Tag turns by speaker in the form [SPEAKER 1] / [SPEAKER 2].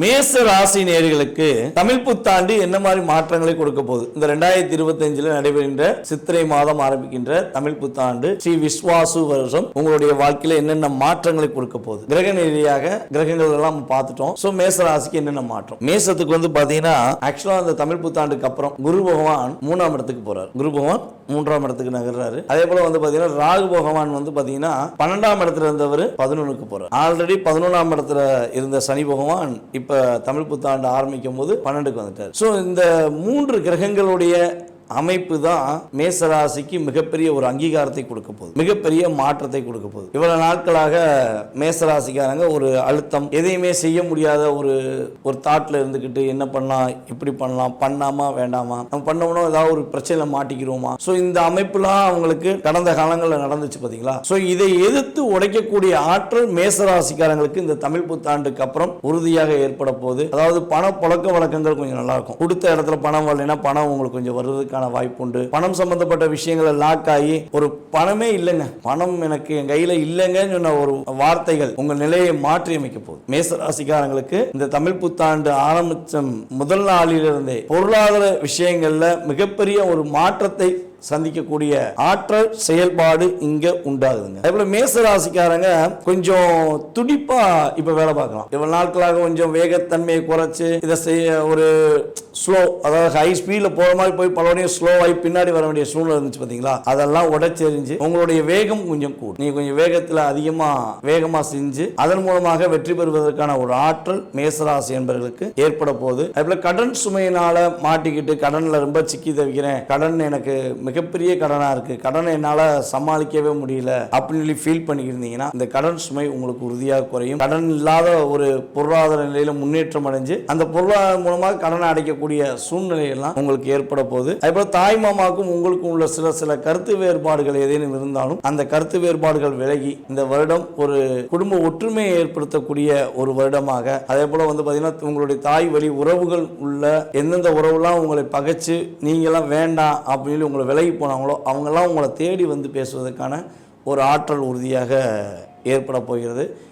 [SPEAKER 1] மேச ராசி நேயர்களுக்கு தமிழ் புத்தாண்டு என்ன மாதிரி மாற்றங்களை கொடுக்க போகுது? இந்த 2025 நடைபெறுகின்ற சித்திரை மாதம் ஆரம்பிக்கின்ற தமிழ் புத்தாண்டு ஸ்ரீ விஸ்வாசு வருஷம் உங்களுடைய வாழ்க்கையில என்னென்ன மாற்றங்களை கொடுக்க போகுது? கிரக ரீதியாக கிரகங்கள் எல்லாம் பார்த்துட்டோம். சோ மேச ராசிக்கு என்னென்ன மாற்றம்? மேசத்துக்கு வந்து பாத்தீங்கன்னா ஆக்சுவலா அந்த தமிழ் புத்தாண்டுக்கு அப்புறம் குரு பகவான் 3ஆம் இடத்துக்கு போறாரு. குரு பகவான் 3ஆம் இடத்துக்கு நகர்றாரு. அதே போல வந்து பாத்தீங்கன்னா ராகு பகவான் வந்து பாத்தீங்கன்னா 12ஆம் இடத்துல இருந்தவர் 11க்கு போறாரு. ஆல்ரெடி 11ஆம் இடத்துல இருந்த சனி பகவான் இப்ப தமிழ் புத்தாண்டு ஆரம்பிக்கும் போது 12க்கு வந்துட்டார். சோ இந்த 3 கிரகங்களுடைய அமைப்பு தான் மேசராசிக்கு மிகப்பெரிய ஒரு அங்கீகாரத்தை கொடுக்க போகுது, மிகப்பெரிய மாற்றத்தை கொடுக்க போகுது. இவ்வளவு நாட்களாக மேசராசிக்காரங்க ஒரு அழுத்தம், எதையுமே செய்ய முடியாத ஒரு தாட்ல இருந்துகிட்டு என்ன பண்ணலாம், இப்படி பண்ணலாம், பண்ணாமா வேண்டாமா, நம்ம பண்ணோம்னா ஏதாவது ஒரு பிரச்சனை மாட்டிக்கிறோமா. ஸோ இந்த அமைப்புலாம் அவங்களுக்கு கடந்த காலங்களில் நடந்துச்சு பார்த்தீங்களா. ஸோ இதை எதிர்த்து உடைக்கக்கூடிய ஆற்றல் மேசராசிக்காரங்களுக்கு இந்த தமிழ் புத்தாண்டுக்கு அப்புறம் உறுதியாக ஏற்பட போகுது. அதாவது பண புழக்க வழக்கங்கள் கொஞ்சம் நல்லா இருக்கும். கொடுத்த இடத்துல பணம் வரலைன்னா பணம் உங்களுக்கு கொஞ்சம் வருவதற்கு வாய்ப்பு உண்டு. பணம் சம்பந்தப்பட்ட விஷயங்களை லாக் ஆகி ஒரு பணமே இல்லைங்க, பணம் எனக்கு என் கையில இல்லைங்கன்னு சொன்ன ஒரு வார்த்தைகள் உங்க நிலையை மாற்றி அமைக்க போகுது. மேசராசிக்காரங்களுக்கு இந்த தமிழ் புத்தாண்டு ஆரம்பிச்ச முதல் நாளிலிருந்தே பொருளாதார விஷயங்கள்ல மிகப்பெரிய ஒரு மாற்றத்தை சந்திக்கக்கூடிய ஆற்றல் செயல்பாடு இங்க உண்டாகுதுங்க. அதே போல மேச ராசிக்காரங்க கொஞ்சம் துடிப்பா இப்ப வேலை பார்க்கலாம். இவ்வளவு நாட்களாக கொஞ்சம் வேகத்தன்மையை குறைச்சு இதை செய்ய ஒரு ஸ்லோ, அதாவது ஹை ஸ்பீட்ல போற மாதிரி போய் பலவடையும் ஸ்லோ ஆகி பின்னாடி வர வேண்டிய சூழ்நிலை இருந்துச்சு பாத்தீங்களா. அதெல்லாம் உடைச்செறிஞ்சு உங்களுடைய வேகம் கொஞ்சம் கூடும். நீங்க கொஞ்சம் வேகத்துல வேகமா செஞ்சு அதன் மூலமாக வெற்றி பெறுவதற்கான ஒரு ஆற்றல் மேசராசி என்பவர்களுக்கு ஏற்பட போகுது. அதே போல கடன் சுமையினால மாட்டிக்கிட்டு கடன்ல ரொம்ப சிக்கி தவிக்கிறேன், கடன் எனக்கு மிகப்பெரிய கடனா இருக்கு, கடனை என்னால சமாளிக்கவே முடியல அப்படின்னு சொல்லி ஃபீல் பண்ணிருந்தீங்கன்னா இந்த கடன் சுமை உங்களுக்கு உறுதியாக குறையும். கடன் இல்லாத ஒரு பொருளாதார நிலையில முன்னேற்றம் அடைஞ்சு அந்த பொருளாதார மூலமாக கடனை அடைக்கக்கூடிய சூழ்நிலையெல்லாம் உங்களுக்கு ஏற்பட போகுது. அதேபோல தாய் மாமாவுக்கும் உங்களுக்கும் உள்ள சில கருத்து வேறுபாடுகள் ஏதேனும் இருந்தாலும் அந்த கருத்து வேறுபாடுகள் விலகி இந்த வருடம் ஒரு குடும்ப ஒற்றுமையை ஏற்படுத்தக்கூடிய ஒரு வருடமாக, அதே போல வந்து பாத்தீங்கன்னா உங்களுடைய தாய் வழி உறவுகள் உள்ள எந்தெந்த உறவுலாம் உங்களை பகைச்சு நீங்களாம் வேண்டாம் அப்படின்னு உங்களை விலகி போனாங்களோ அவங்கெல்லாம் உங்களை தேடி வந்து பேசுவதற்கான ஒரு ஆற்றல் உறுதியாக ஏற்பட போகிறது.